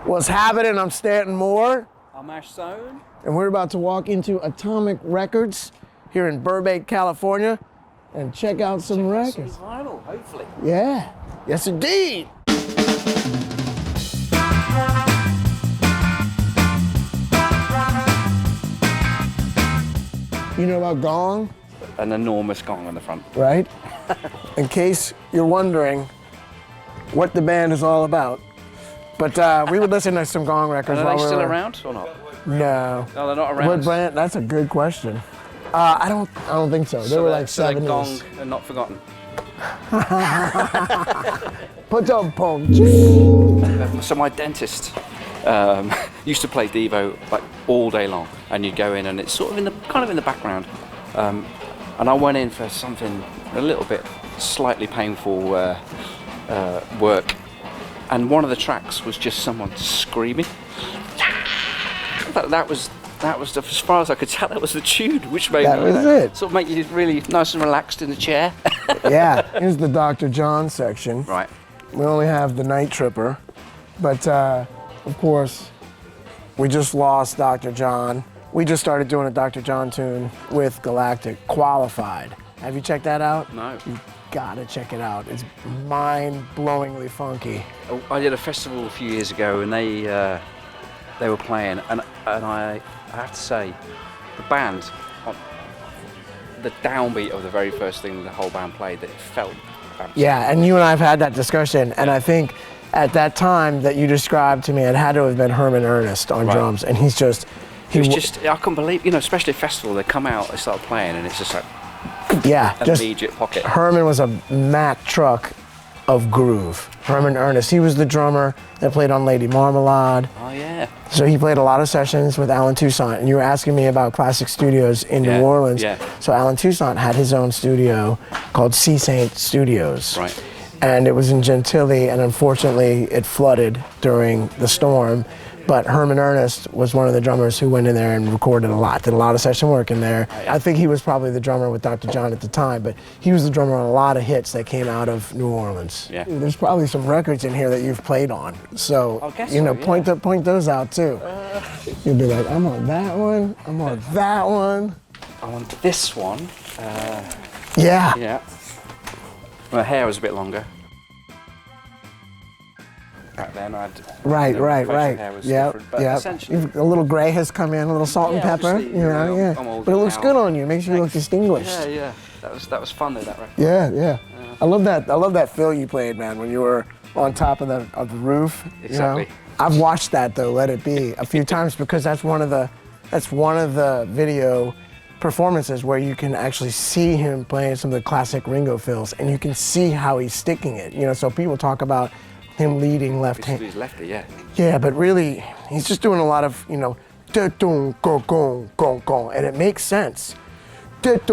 What's happening? I'm Stanton Moore. I'm Ash Soan. And we're about to walk into Atomic Records here in Burbank, California, and check out some records. Some vinyl, hopefully. Yeah. Yes, indeed. You know about gong? An enormous gong on the front. Right? In case you're wondering what the band is all about. But we would listen to some gong records. Are they still around or not? No. No, they're not around. What band? That's a good question. I don't think so. They were like 70s. Gong and not forgotten. Put on pong. So my dentist used to play Devo like all day long, and you'd go in, and it's sort of in the background. And I went in for something a little bit slightly painful work, and one of the tracks was just someone screaming. That was as far as I could tell. That was the tune, which made it. Sort of make you really nice and relaxed in the chair. Yeah, here's the Dr. John section. Right. We only have the Night Tripper, but of course, we just lost Dr. John. We just started doing a Dr. John tune with Galactic, Qualified. Have you checked that out? No. You gotta check it out. It's mind-blowingly funky. I did a festival a few years ago, and they were playing, and I have to say, the band, the downbeat of the very first thing the whole band played, that it felt absolutely. Yeah, and you and I have had that discussion, and I think at that time that you described to me, it had to have been Herman Ernest on drums, and he's just... I couldn't believe, especially a festival, they come out, they start playing, and it's just like... Yeah, just immediate pocket. Herman was a Mack truck of groove. Herman Ernest, he was the drummer that played on Lady Marmalade. Oh yeah. So he played a lot of sessions with Alan Toussaint, and you were asking me about Classic Studios in New Orleans. Yeah. So Alan Toussaint had his own studio called Sea Saint Studios. Right. And it was in Gentilly, and unfortunately it flooded during the storm. But Herman Ernest was one of the drummers who went in there and recorded a lot, did a lot of session work in there. I think he was probably the drummer with Dr. John at the time, but he was the drummer on a lot of hits that came out of New Orleans. Yeah. There's probably some records in here that you've played on. So, point those out too. You'll be like, I'm on that one, I'm on that one. I'm on this one. Yeah. Yeah. My hair was a bit longer. Back then, right. Hair was different, but essentially, a little gray has come in, a little salt and pepper. But it looks good on you. Makes you look distinguished. Yeah. That was fun though. That record. Yeah. I love that fill you played, man, when you were on top of the roof. Exactly. I've watched that though. Let It Be a few times because that's one of the video performances where you can actually see him playing some of the classic Ringo fills, and you can see how he's sticking it. So people talk about him leading left hand. He's lefty, yeah. Yeah, but really, he's just doing a lot of, and it makes sense. Right?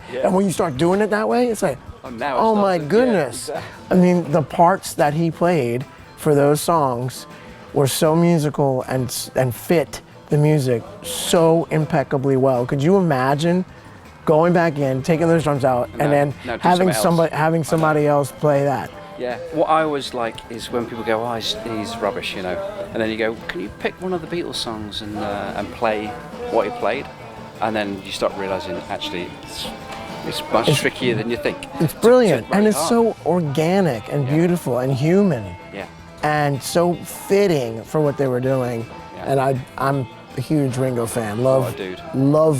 Yeah. And when you start doing it that way, it's like, oh my goodness. Yeah, exactly. I mean, the parts that he played for those songs were so musical and fit the music so impeccably well. Could you imagine going back in, taking those drums out, and then having somebody else play that? Yeah. What I always like is when people go, "Oh, he's rubbish," and then you go, "Can you pick one of the Beatles songs and play what he played?" And then you start realizing actually it's much trickier than you think. It's brilliant, and it's so organic and beautiful and human. Yeah. And so fitting for what they were doing. Yeah. And I'm a huge Ringo fan. Love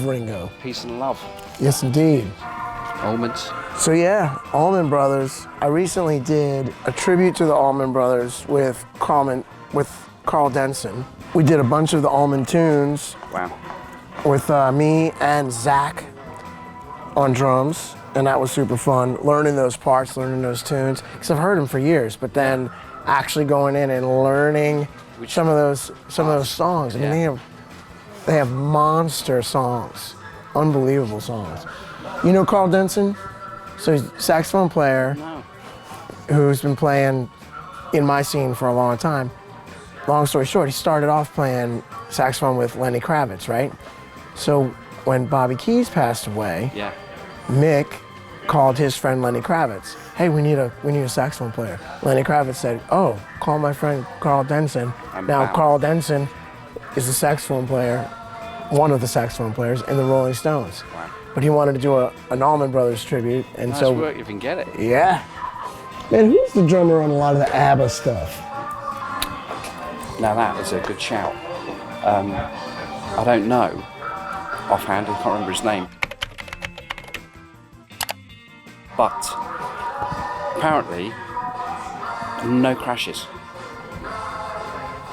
Ringo. Peace and love. Yes, indeed. Almonds. So yeah, Almond Brothers. I recently did a tribute to the Almond Brothers with Carl Denson. We did a bunch of the Almond tunes. Wow. With me and Zach on drums, and that was super fun. Learning those parts, learning those tunes, because I've heard them for years. But then actually going in and learning some of those songs. I mean, they have monster songs. Unbelievable songs. You know Carl Denson? So he's a saxophone player who's been playing in my scene for a long time. Long story short, he started off playing saxophone with Lenny Kravitz, right? So when Bobby Keys passed away, Mick called his friend Lenny Kravitz. Hey, we need a saxophone player. Lenny Kravitz said, oh, call my friend Carl Denson. Now Carl Denson is the saxophone player, one of the saxophone players in the Rolling Stones. Wow. But he wanted to do an Almond Brothers tribute, and Nice so work if you can get it. yeah. Man, who's the drummer on a lot of the ABBA stuff? Now that is a good shout. I don't know offhand, I can't remember his name. But apparently, no crashes.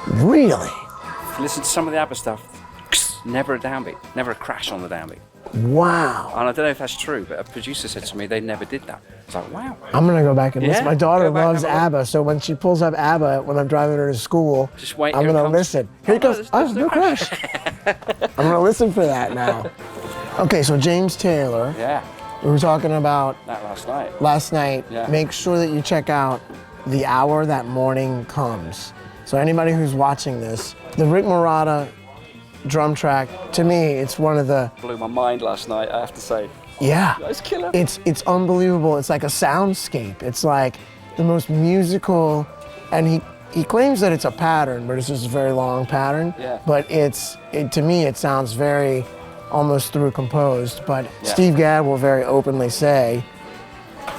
Really? If you listen to some of the ABBA stuff, never a downbeat, never a crash on the downbeat. Wow. And I don't know if that's true, but a producer said to me they never did that. It's like, wow. I'm gonna go back and listen. My daughter Go back and loves have a look. ABBA, so when she pulls up ABBA when I'm driving her to school, Just wait, I'm here it gonna comes. listen. Here it goes. there's No crash. I'm gonna listen for that now. Okay, so James Taylor, Yeah, we were talking about that last night. last night. Yeah. Make sure that you check out The Hour That Morning Comes. So anybody who's watching this, the Rick Marotta drum track, to me, it's one of the, Blew my mind last night, I have to say. yeah. That's killer. It's unbelievable. It's like a soundscape. It's like the most musical, and he claims that it's a pattern, but it's just a very long pattern. Yeah. But to me, it sounds very almost through composed. But Yeah. Steve Gadd will very openly say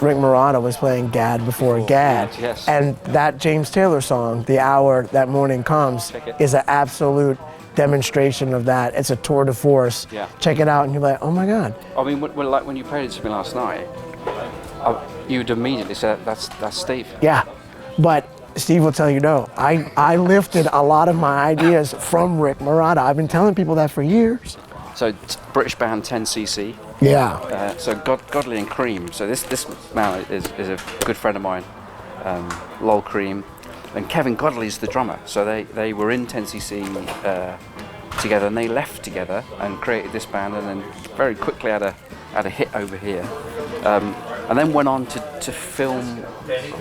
Rick Marotta was playing Gadd before Gadd. Gadd, yes. And that James Taylor song, The Hour That Morning Comes, Check it. is an absolute demonstration of that. It's a tour de force. Yeah. Check it out and you're like, oh my God. I mean, like when you played it to me last night, you'd immediately say, that's Steve. Yeah, but Steve will tell you no. I lifted a lot of my ideas from Rick Marotta. I've been telling people that for years. So it's British band 10cc. Yeah. So Godley and Cream. So this man is a good friend of mine, Lol Cream, and Kevin Godley's the drummer. So they were in 10cc together, and they left together and created this band, and then very quickly had a hit over here, and then went on to film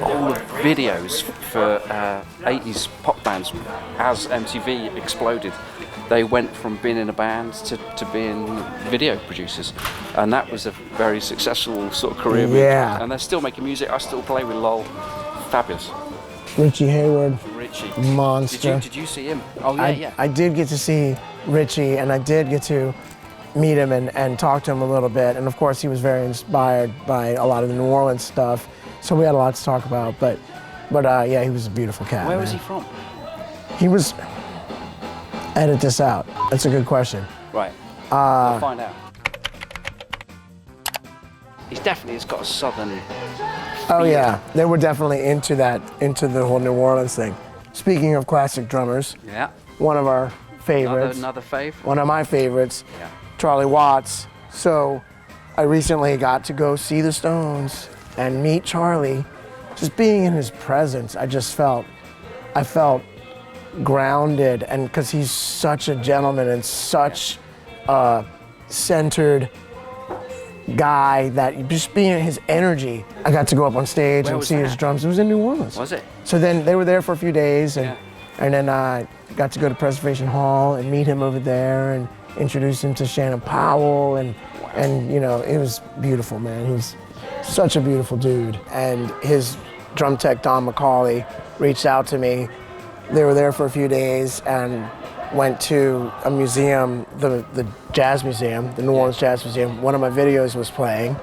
all the videos for 80s pop bands. As MTV exploded, they went from being in a band to being video producers, and that was a very successful sort of career. Yeah. And they're still making music. I still play with Lol. Fabulous. Richie Hayward, Richie. monster. Did you see him? Oh yeah, I did get to see Richie, and I did get to meet him and talk to him a little bit. And of course, he was very inspired by a lot of the New Orleans stuff. So we had a lot to talk about. But yeah, he was a beautiful cat. Where man. was he from? He was. Edit this out. That's a good question. Right. We'll find out. He's got a southern. Oh yeah, they were definitely into the whole New Orleans thing. Speaking of classic drummers, Yeah. one of our favorites, Another fave. one of my favorites, Yeah. Charlie Watts. So I recently got to go see the Stones and meet Charlie. Just being in his presence, I felt grounded, and because he's such a gentleman and such a centered guy, that just being his energy. I got to go up on stage Where and was see his that? drums. It was in New Orleans. Was it? So then they were there for a few days, and Yeah. and then I got to go to Preservation Hall and meet him over there and introduce him to Shannon Powell, and it was beautiful, man. He's such a beautiful dude. And his drum tech Don McCauley reached out to me. They were there for a few days and went to a museum, the Jazz Museum, the New Orleans Jazz Museum. One of my videos was playing,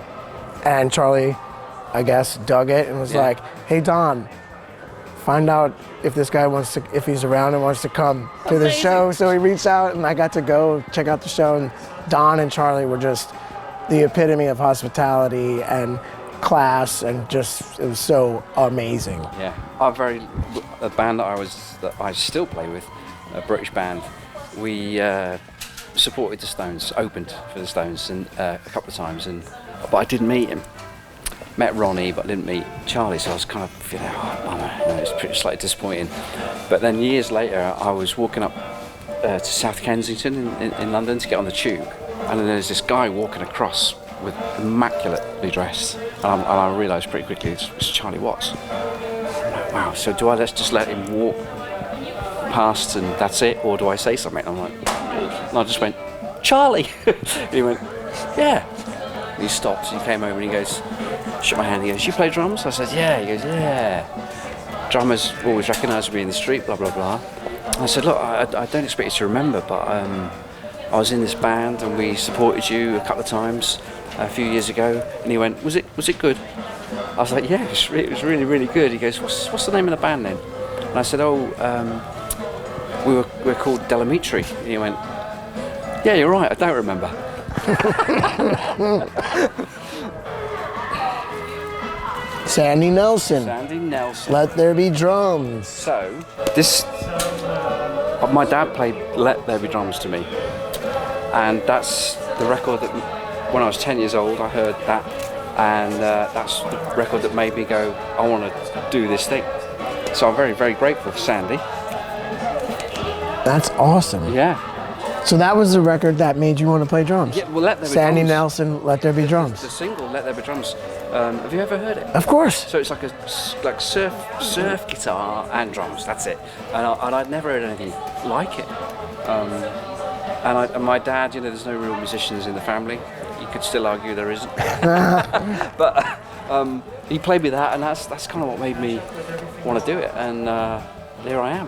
and Charlie, I guess, dug it and was like, "Hey Don, find out if this guy if he's around and wants to come to the show." So he reached out, and I got to go check out the show. And Don and Charlie were just the epitome of hospitality and class, and just, it was so amazing. Yeah. A band that I still play with, a British band. We supported the Stones, opened for the Stones, and a couple of times, but I didn't meet him. Met Ronnie, but I didn't meet Charlie, so I was kind of feeling, bummer. It's pretty slightly disappointing. But then years later, I was walking up to South Kensington in London to get on the tube, and then there's this guy walking across with immaculately dressed, and I realised pretty quickly it's Charlie Watts. I'm like, wow, so do I just let him walk past and that's it, or do I say something? I'm like, and I just went, Charlie. He went, yeah. And he stopped, and he came over and he goes, shook my hand, he goes, you play drums? I said, yeah. He goes, yeah. Drummers always recognise me in the street, blah, blah, blah. I said, look, I don't expect you to remember, but I was in this band and we supported you a couple of times a few years ago. And he went, was it good? I was like, yeah, it was really, really good. He goes, what's the name of the band then? And I said, we're called Delamitri. And he went, yeah, you're right, I don't remember. Sandy Nelson. Sandy Nelson. Let There Be Drums. So, my dad played Let There Be Drums to me. And that's the record that, when I was 10 years old, I heard that. And that's the record that made me go, I want to do this thing. So I'm very, very grateful for Sandy. That's awesome. Yeah. So that was the record that made you want to play drums? Yeah, well, Let There Be Sandy Drums. Nelson, Let There Be Drums. The single, Let There Be Drums. Have you ever heard it? Of course. So it's like surf guitar and drums. That's it. And I'd never heard anything like it. And my dad, there's no real musicians in the family. You could still argue there isn't. But he played me that, and that's kind of what made me want to do it. And there I am.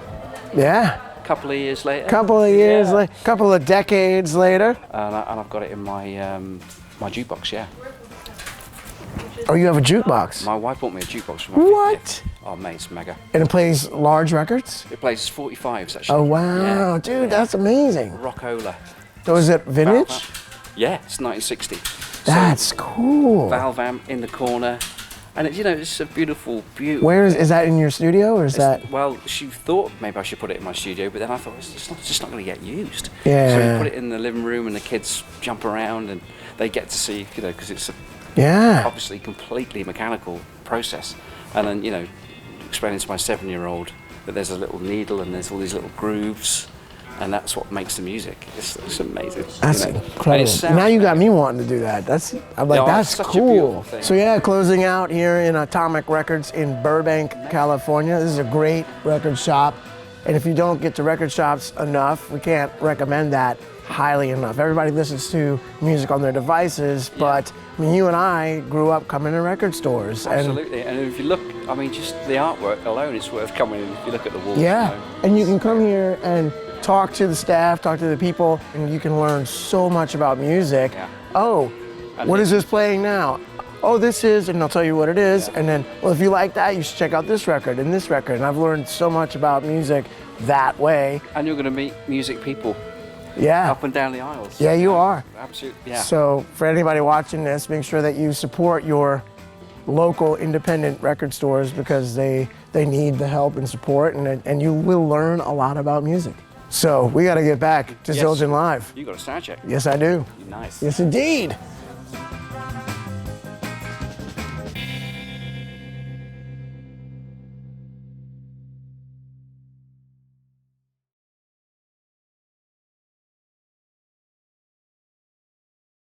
Yeah. Couple of years later. Couple of decades later. And I've got it in my my jukebox. Yeah. Oh, you have a jukebox? My wife bought me a jukebox for my 50th. What? Oh, mate, it's mega. And it plays large records? It plays 45s actually. Oh wow, Yeah. dude, that's amazing. Rockola. So is it vintage? Yeah, it's 1960. That's cool. Valve amp in the corner, and it's a beautiful. Where is that in your studio, or is that? Well, she thought maybe I should put it in my studio, but then I thought it's just not going to get used. Yeah. So we put it in the living room, and the kids jump around, and they get to see, because it's obviously completely mechanical process, and then explaining to my 7-year-old that there's a little needle and there's all these little grooves. And that's what makes the music. It's amazing. That's incredible. Now you got me wanting to do that. That's such a cool. beautiful thing. So yeah, closing out here in Atomic Records in Burbank, California. This is a great record shop. And if you don't get to record shops enough, we can't recommend that highly enough. Everybody listens to music on their devices, but you and I grew up coming to record stores. Absolutely. And if you look, just the artwork alone, it's worth coming in if you look at the walls. Yeah. And you can come here and talk to the staff, talk to the people, and you can learn so much about music. Yeah. Oh, what is this playing now? Oh, this is, and I'll tell you what it is. Yeah. And then, well, if you like that, you should check out this record and this record. And I've learned so much about music that way. And you're going to meet music people. Yeah. Up and down the aisles. Yeah, you are. Absolutely. Yeah. So for anybody watching this, make sure that you support your local independent record stores, because they need the help and support, and you will learn a lot about music. So we got to get back to Zildjian Live. You got a sound check. Yes, I do. Nice. Yes, indeed.